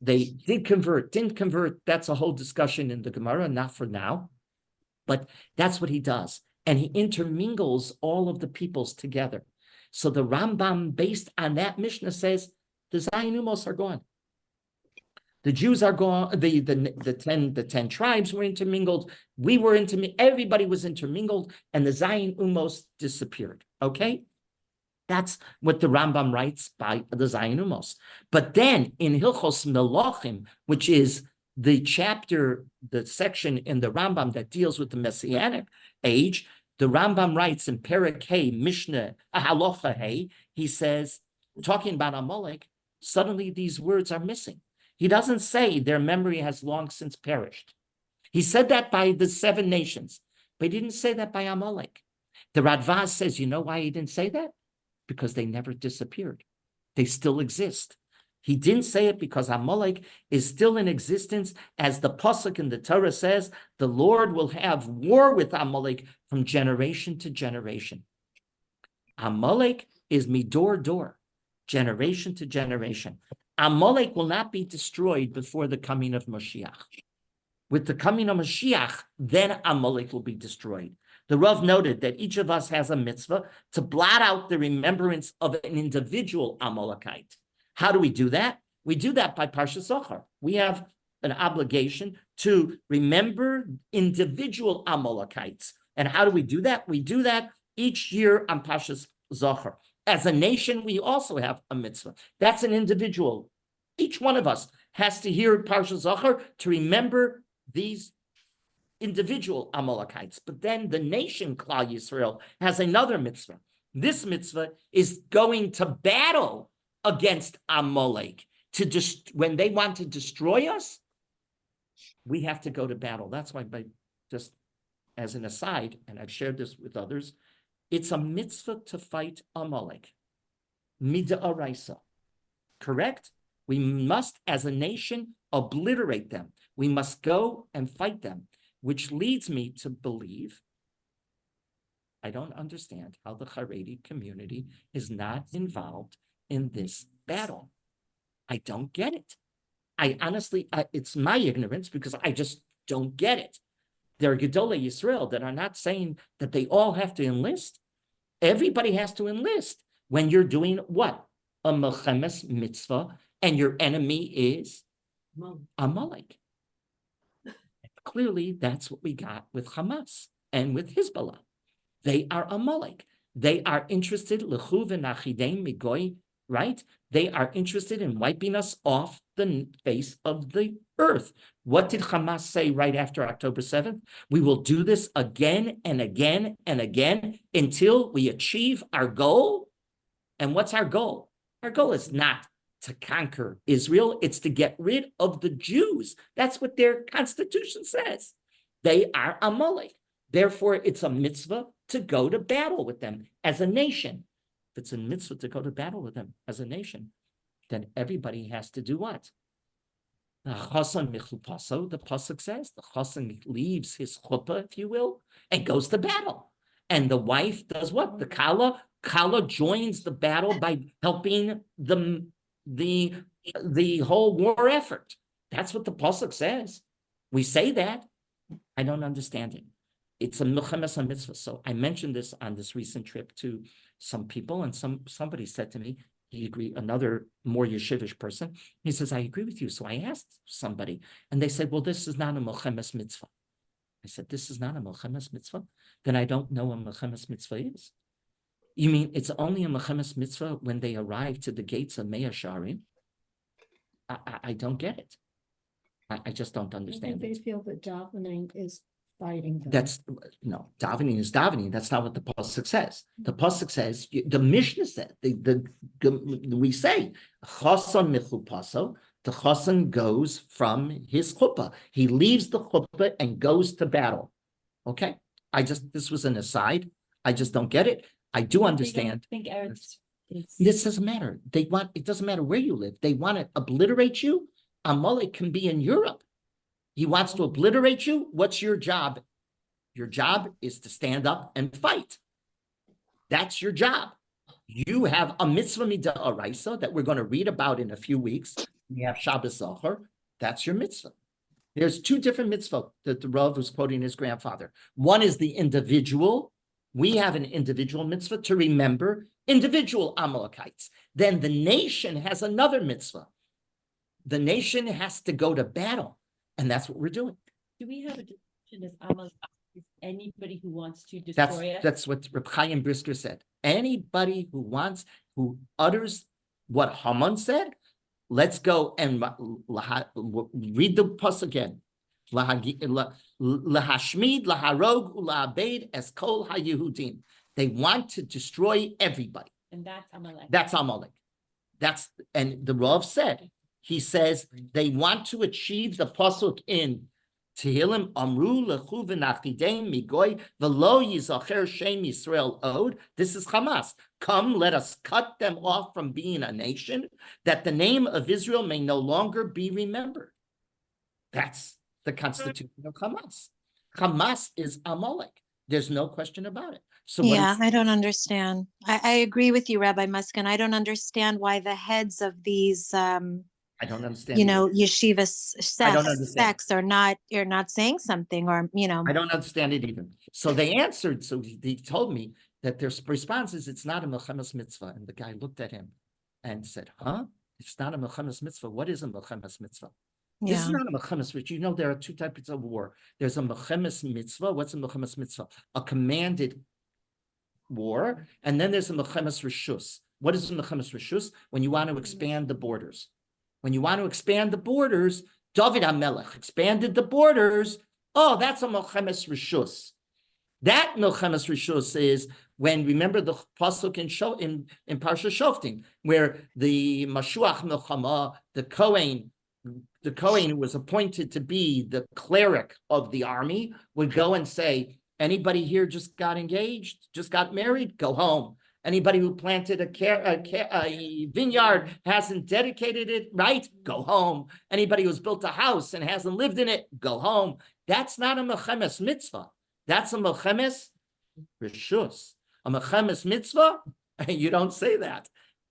They did convert, didn't convert. That's a whole discussion in the Gemara, not for now. But that's what he does. And he intermingles all of the peoples together. So the Rambam, based on that Mishnah, says the Zion Umos are gone. The Jews are gone. The 10 tribes were intermingled. We were intermingled. Everybody was intermingled, and the Zion Umos disappeared. Okay, that's what the Rambam writes by the Zion Umos. But then in Hilchos Melachim, which is the chapter, the section in the Rambam that deals with the Messianic age, the Rambam writes in Perek Hey, Mishnah, Halacha Hey, he says, talking about Amalek, suddenly these words are missing. He doesn't say their memory has long since perished. He said that by the 7 nations, but he didn't say that by Amalek. The Radvaz says, you know why he didn't say that? Because they never disappeared. They still exist. He didn't say it because Amalek is still in existence. As the pasuk in the Torah says, the Lord will have war with Amalek from generation to generation. Amalek is midor dor, generation to generation. Amalek will not be destroyed before the coming of Mashiach. With the coming of Mashiach, then Amalek will be destroyed. The Rav noted that each of us has a mitzvah to blot out the remembrance of an individual Amalekite. How do we do that? We do that by Parsha Zohar. We have an obligation to remember individual Amalekites. And how do we do that? We do that each year on Parsha Zohar. As a nation, we also have a mitzvah. That's an individual. Each one of us has to hear Parsha Zohar to remember these individual Amalekites. But then the nation, Klal Yisrael, has another mitzvah. This mitzvah is going to battle against Amalek. When they want to destroy us, we have to go to battle. That's why, just as an aside, and I've shared this with others, it's a mitzvah to fight Amalek. Mid'araisa. Correct? We must, as a nation, obliterate them. We must go and fight them, which leads me to believe I don't understand how the Haredi community is not involved in this battle. I don't get it. I honestly, it's my ignorance because I just don't get it. There are Gedolei Yisrael that are not saying that they all have to enlist. Everybody has to enlist when you're doing what? A Melchemes mitzvah, and your enemy is Amalek. Clearly, that's what we got with Hamas and with Hezbollah. They are Amalek. They are interested, Lechu v'nachidem migoy, right? They are interested in wiping us off the face of the earth. What did Hamas say right after October 7th? We will do this again and again and again until we achieve our goal. And what's our goal? Our goal is not to conquer Israel. It's to get rid of the Jews. That's what their constitution says. They are Amalek. Therefore, it's a mitzvah to go to battle with them as a nation. If it's a mitzvah to go to battle with them as a nation, then everybody has to do what? The pasuk says, the chassan leaves his chuppah, if you will, and goes to battle. And the wife does what? The kala joins the battle by helping the whole war effort. That's what the pasuk says. We say that. I don't understand it. It's a milchemes mitzvah. So I mentioned this on this recent trip to some people, and somebody said to me, he agreed, another more yeshivish person, he says, I agree with you. So I asked somebody, and they said, well, this is not a milchemes mitzvah. I said, this is not a milchemes mitzvah? Then I don't know what a milchemes mitzvah is. You mean it's only a milchemes mitzvah when they arrive to the gates of Mea Sharim? I don't get it. I just don't understand They it. feel that davening is fighting them. Davening is davening. That's not what the pasuk says. The pasuk says, the Mishnah said, we say, chassan michupaso, the chassan goes from his chuppah. He leaves the chuppah and goes to battle. Okay? This was an aside. I just don't get it. I do understand. This doesn't matter. It doesn't matter where you live. They want to obliterate you. Amalek can be in Europe. He wants to obliterate you. What's your job? Your job is to stand up and fight. That's your job. You have a mitzvah mid'araisa that we're going to read about in a few weeks. We have Shabbos Zohar. That's your mitzvah. There's two different mitzvah that the Rav was quoting his grandfather. One is the individual. We have an individual mitzvah to remember individual Amalekites. Then the nation has another mitzvah. The nation has to go to battle. And that's what we're doing. Do we have a definition as Amalek is anybody who wants to destroy us? That's what Reb Chaim Brisker said. Anybody who utters what Haman said, let's go and read the pasuk again. Lahashmid, laharog, ula'abed, es kol haYehudim. They want to destroy everybody. And that's Amalek. That's Amalek. And the Rav said, he says they want to achieve the pasuk in Tehillim, Amru lechu v'nachidem migoy v'lo yizacher shem Yisrael od. This is Hamas. Come, let us cut them off from being a nation, that the name of Israel may no longer be remembered. That's the constitution of Hamas. Hamas is Amalek. There's no question about it. So yeah, I don't understand. I agree with you, Rabbi Muskin. I don't understand why the heads of these I don't understand. yeshiva sects are not saying something, or I don't understand it either. So they answered. So they told me that their response is it's not a milchemes mitzvah. And the guy looked at him and said, huh? It's not a milchemes mitzvah. What is a milchemes mitzvah? This Yeah. is not a milchemes mitzvah. You know, there are two types of war. There's a milchemes mitzvah. What's a milchemes mitzvah? A commanded war. And then there's a milchemes reshus. What is a milchemes reshus? When you want to expand the borders. When you want to expand the borders, David HaMelech expanded the borders. Oh, that's a milchemes reshus. That milchemes reshus is when, remember the pasuk in Parsha Shoftim, where the Mashuach Milchama, the Kohen who was appointed to be the cleric of the army, would go and say, anybody here just got engaged, just got married, go home. Anybody who planted a vineyard, hasn't dedicated it, right? Go home. Anybody who's built a house and hasn't lived in it, go home. That's not a milchemes mitzvah. That's a milchemes reshus. A milchemes mitzvah, you don't say that.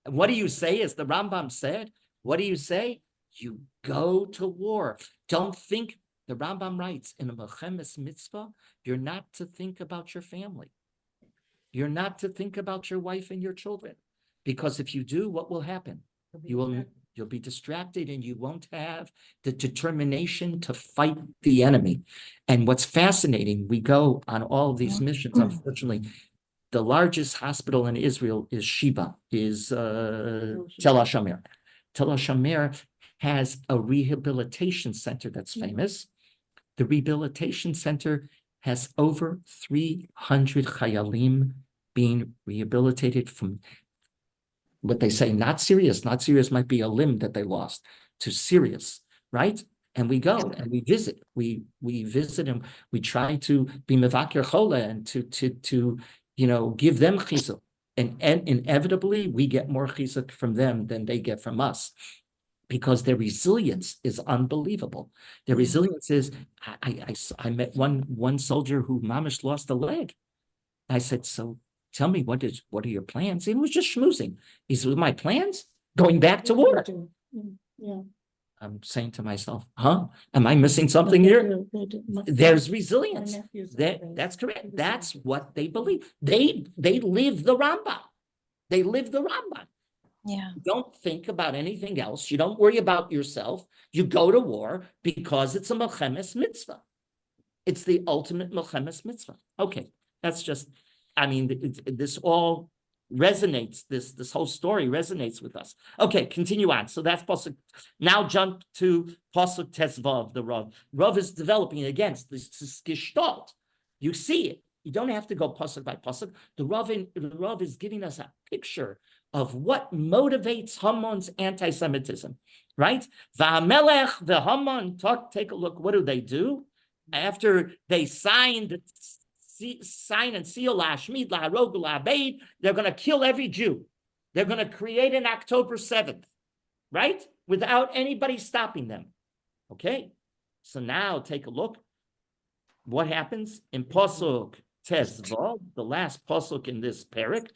What do you say, as the Rambam said? What do you say? You go to war. Don't think, the Rambam writes, in a milchemes mitzvah, you're not to think about your family. You're not to think about your wife and your children. Because if you do, what will happen? You'll be distracted and you won't have the determination to fight the enemy. And what's fascinating, we go on all of these missions, unfortunately. The largest hospital in Israel is Sheba, is Tel HaShamer. Tel HaShamer has a rehabilitation center that's famous. The rehabilitation center has over 300 chayalim being rehabilitated from what they say, not serious might be a limb that they lost, to serious, right? And we go and we visit, we visit and we try to be mevakir chola and to give them chizuk. And inevitably we get more chizuk from them than they get from us, because their resilience is unbelievable. Their resilience is, I met one soldier who mamish lost a leg. I said, so tell me, what are your plans? He was just schmoozing. He said, my plans? Going back to war. Yeah. I'm saying to myself, huh? Am I missing something here? There's resilience. That's correct. That's what they believe. They live the Rambam. They live the Rambam. Yeah. You don't think about anything else. You don't worry about yourself. You go to war because it's a milchemes mitzvah. It's the ultimate milchemes mitzvah. Okay, that's just, this all resonates, this whole story resonates with us. Okay, continue on. So that's pasuk. Now jump to pasuk Tezvav, the Rav. Rav is developing against this gestalt. You see it. You don't have to go pasuk by pasuk. The Rav is giving us a picture of what motivates Haman's anti-Semitism, right? V'hamelech, the Haman, take a look. What do? After they sign and seal Lashmid, Laharog, Lahabeid, they're going to kill every Jew. They're going to create an October 7th, right? Without anybody stopping them. Okay, so now take a look. What happens in pasuk Tezvav, the last pasuk in this parak?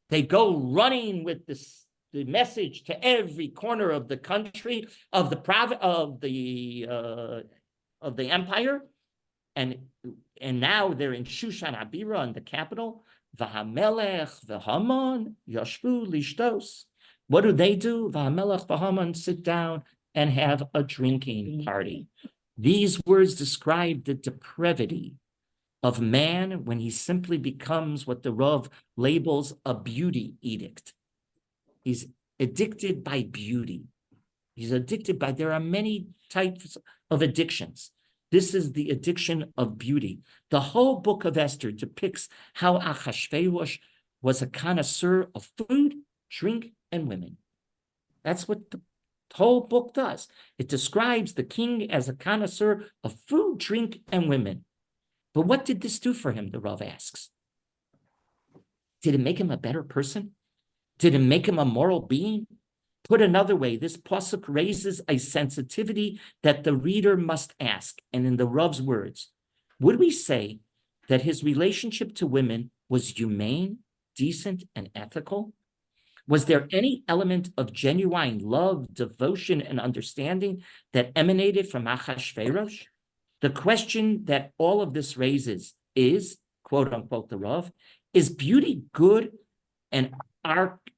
They go running with the message to every corner of the country, of the empire, and now they're in Shushan Abira, in the capital. V'hamelech v'Haman yashvu lishtos. What do? V'hamelech v'Haman sit down and have a drinking party. These words describe the depravity of man when he simply becomes what the Rav labels a beauty edict. He's addicted by beauty. There are many types of addictions. This is the addiction of beauty. The whole book of Esther depicts how Achashverosh was a connoisseur of food, drink, and women. That's what the whole book does. It describes the king as a connoisseur of food, drink, and women. But what did this do for him, the Rav asks? Did it make him a better person? Did it make him a moral being? Put another way, this pasuk raises a sensitivity that the reader must ask. And in the Rav's words, would we say that his relationship to women was humane, decent, and ethical? Was there any element of genuine love, devotion, and understanding that emanated from Achashverosh? The question that all of this raises is, quote unquote, the Rav, is beauty good and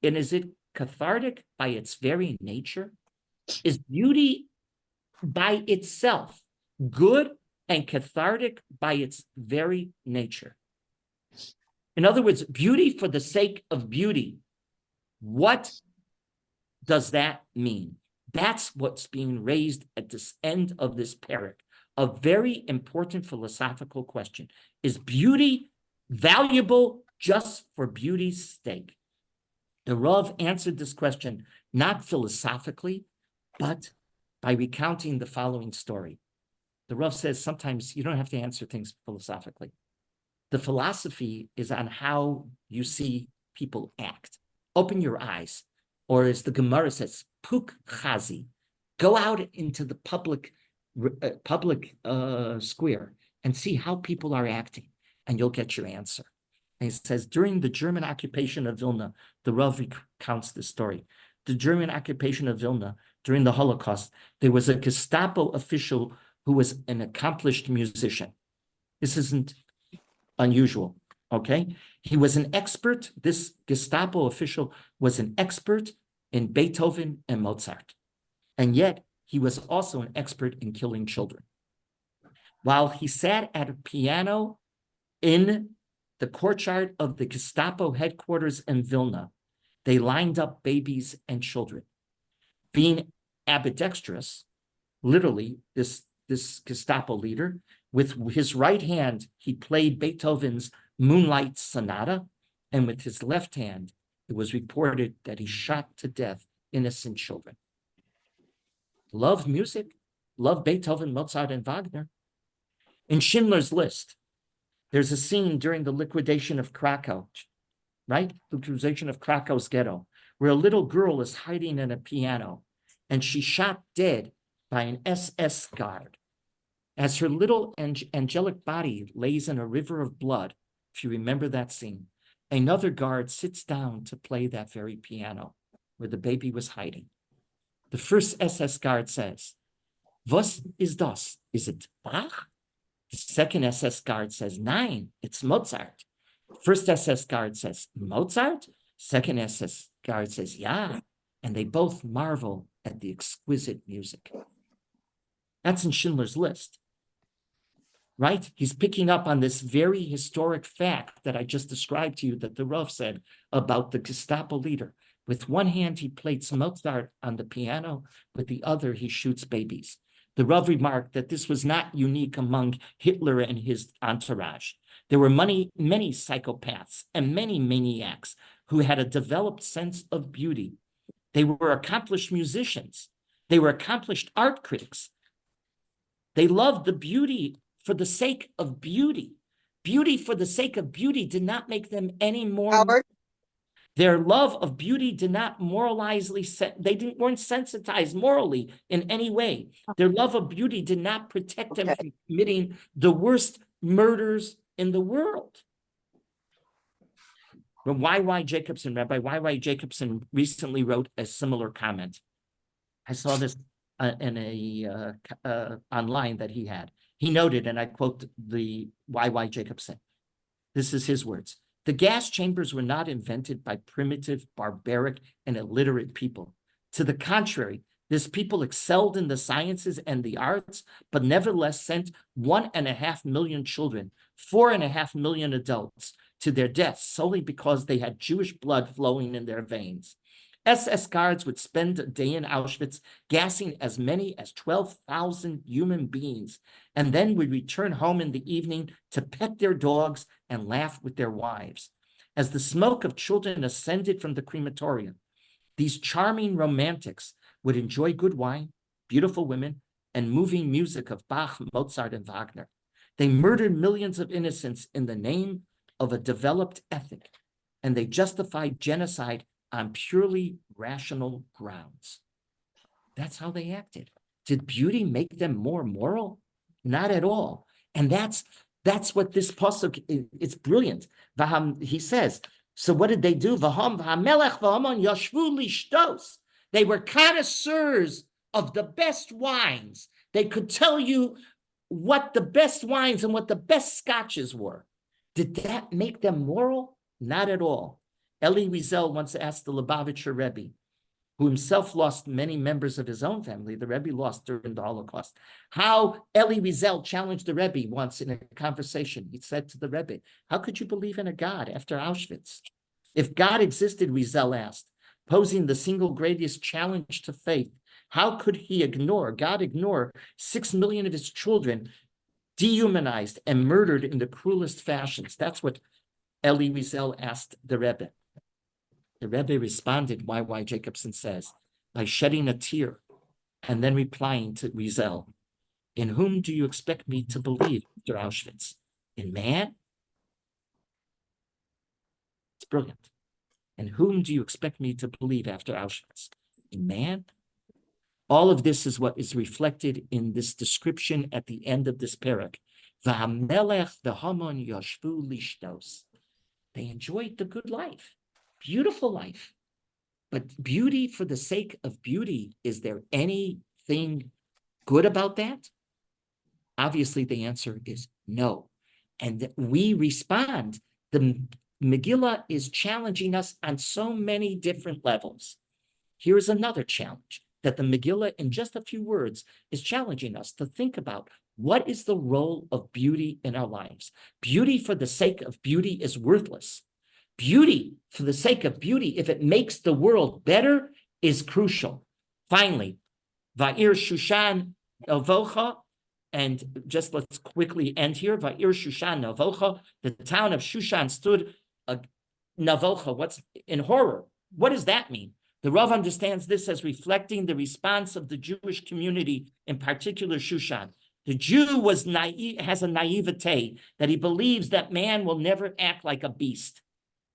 is it cathartic by its very nature? Is beauty by itself good and cathartic by its very nature? In other words, beauty for the sake of beauty. What does that mean? That's what's being raised at this end of this parak. A very important philosophical question. Is beauty valuable just for beauty's sake? The Rav answered this question not philosophically, but by recounting the following story. The Rav says sometimes you don't have to answer things philosophically. The philosophy is on how you see people act. Open your eyes, or as the Gemara says, puk chazi, go out into the public square and see how people are acting, and you'll get your answer. And he says, during the German occupation of Vilna, the Rav recounts this story. The German occupation of Vilna during the Holocaust, there was a Gestapo official who was an accomplished musician. This isn't unusual, okay? He was an expert. This Gestapo official was an expert in Beethoven and Mozart. And yet, he was also an expert in killing children. While he sat at a piano in the courtyard of the Gestapo headquarters in Vilna, they lined up babies and children. Being ambidextrous, literally, this Gestapo leader, with his right hand, he played Beethoven's Moonlight Sonata, and with his left hand, it was reported that he shot to death innocent children. Love music, love Beethoven, Mozart, and Wagner. In Schindler's List, there's a scene during the liquidation of Krakow, right? The liquidation of Krakow's ghetto, where a little girl is hiding in a piano, and she's shot dead by an SS guard. As her little angelic body lays in a river of blood, if you remember that scene, another guard sits down to play that very piano where the baby was hiding. The first SS guard says, "Was ist das? Is it Bach?" The second SS guard says, "Nein, it's Mozart." First SS guard says, "Mozart?" Second SS guard says, "Yeah." And they both marvel at the exquisite music. That's in Schindler's List, right? He's picking up on this very historic fact that I just described to you that the Rav said about the Gestapo leader. With one hand, he plays Mozart on the piano. With the other, he shoots babies. The Rav remarked that this was not unique among Hitler and his entourage. There were many psychopaths and many maniacs who had a developed sense of beauty. They were accomplished musicians. They were accomplished art critics. They loved the beauty for the sake of beauty. Beauty for the sake of beauty did not make them any more. Howard? Their love of beauty did not weren't sensitized morally in any way. Their love of beauty did not protect them from committing the worst murders in the world. But Rabbi Y.Y. Jacobson recently wrote a similar comment. I saw this in a online that he had. He noted, and I quote the Y.Y. Jacobson. This is his words. The gas chambers were not invented by primitive, barbaric, and illiterate people. To the contrary, this people excelled in the sciences and the arts, but nevertheless sent 1.5 million children, 4.5 million adults to their deaths solely because they had Jewish blood flowing in their veins. SS guards would spend a day in Auschwitz gassing as many as 12,000 human beings, and then would return home in the evening to pet their dogs and laugh with their wives. As the smoke of children ascended from the crematorium, these charming romantics would enjoy good wine, beautiful women, and moving music of Bach, Mozart, and Wagner. They murdered millions of innocents in the name of a developed ethic, and they justified genocide on purely rational grounds. That's how they acted. Did beauty make them more moral? Not at all. And that's what this pasuk is. It's brilliant. He says, so what did they do? They were connoisseurs of the best wines. They could tell you what the best wines and what the best scotches were. Did that make them moral? Not at all. Elie Wiesel once asked the Lubavitcher Rebbe, who himself lost many members of his own family, the Rebbe lost during the Holocaust, how Elie Wiesel challenged the Rebbe once in a conversation. He said to the Rebbe, how could you believe in a God after Auschwitz? If God existed, Wiesel asked, posing the single greatest challenge to faith, how could God ignore 6 million of his children dehumanized and murdered in the cruelest fashions? That's what Elie Wiesel asked the Rebbe. The Rebbe responded, Y.Y. Jacobson says, by shedding a tear and then replying to Wiesel, in whom do you expect me to believe after Auschwitz? In man? It's brilliant. And whom do you expect me to believe after Auschwitz? In man? All of this is what is reflected in this description at the end of this parak. V'hamelech v'hamon yoshvu lishtos. They enjoyed the good life, beautiful life. But beauty for the sake of beauty, is there anything good about that? Obviously, the answer is no. And we respond. The Megillah is challenging us on so many different levels. Here's another challenge that the Megillah, in just a few words, is challenging us to think about. What is the role of beauty in our lives? Beauty for the sake of beauty is worthless. Beauty for the sake of beauty, if it makes the world better, is crucial. Finally, Va'ir Shushan Novocha, and just let's quickly end here. Va'ir Shushan Novocha, the town of Shushan stood Novocha. What's in horror? What does that mean? The Rav understands this as reflecting the response of the Jewish community, in particular Shushan. The Jew was naive, has a naivete that he believes that man will never act like a beast.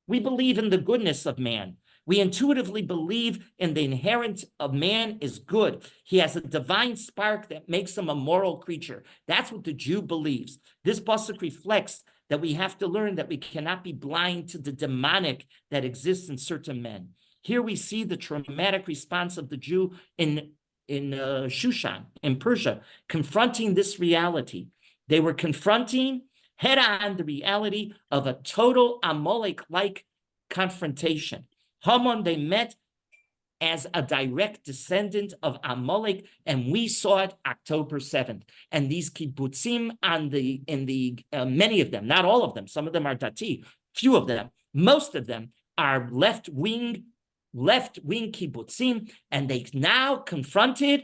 We believe in the goodness of man. We intuitively believe in the inherent of man is good. He has a divine spark that makes him a moral creature. That's what the Jew believes. This pasuk reflects that we have to learn that we cannot be blind to the demonic that exists in certain men. Here we see the traumatic response of the Jew in Shushan, in Persia, confronting this reality. They were confronting head-on the reality of a total Amalek-like confrontation. Haman, they met as a direct descendant of Amalek, and we saw it October 7th. And these kibbutzim many of them, not all of them, some of them are dati, few of them, most of them are left-wing kibbutzim, and they now confronted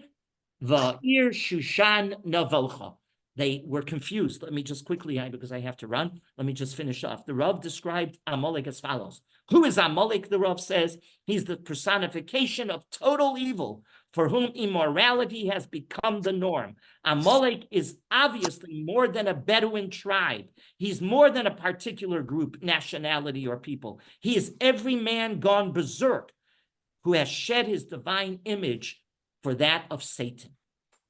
Va'ir Shushan Novocha. They were confused. Let me just quickly, because I have to run, let me just finish off. The Rav described Amalek as follows. Who is Amalek? The Rav says he's the personification of total evil, for whom immorality has become the norm. Amalek is obviously more than a Bedouin tribe. He's more than a particular group, nationality, or people. He is every man gone berserk who has shed his divine image for that of Satan.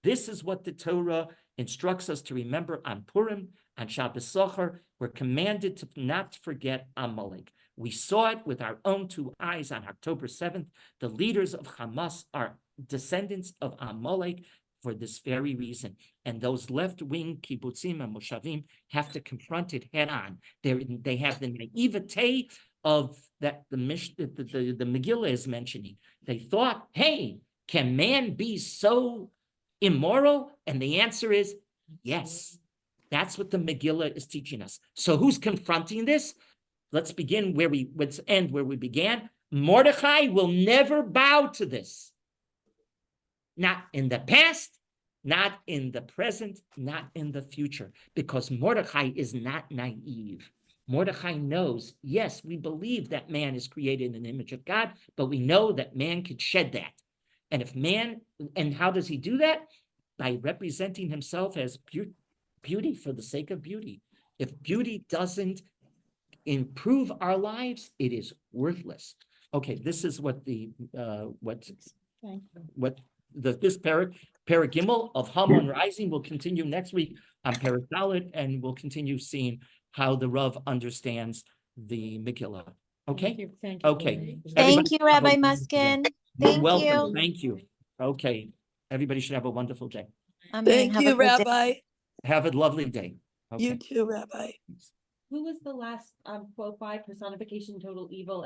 This is what the Torah instructs us to remember on Purim, on Shabbos Socher. We're commanded to not forget Amalek. We saw it with our own two eyes on October 7th. The leaders of Hamas are descendants of Amalek for this very reason. And those left-wing kibbutzim and moshavim have to confront it head-on. They have the naivete of that the Megillah is mentioning. They thought, hey, can man be so immoral? And the answer is yes. That's what the Megillah is teaching us. So who's confronting this? Let's begin let's end where we began. Mordechai will never bow to this. Not in the past, not in the present, not in the future, because Mordechai is not naive. Mordechai knows, yes, we believe that man is created in the image of God, but we know that man could shed that. And how does he do that? By representing himself as beauty for the sake of beauty. If beauty doesn't improve our lives, it is worthless. Okay, this is what this Perek Gimel of Haman Rising will continue next week on Perek Dalet, and we'll continue seeing how the Rav understands the Megillah. Okay? Thank you. Okay. Thank you, Rabbi Everybody- Muskin. You're Thank welcome. you. Thank you. Okay. Everybody should have a wonderful day. Amen. Thank Have a you, good day. Rabbi. Have a lovely day. Okay. You too, Rabbi. Who was the last quote by personification total evil?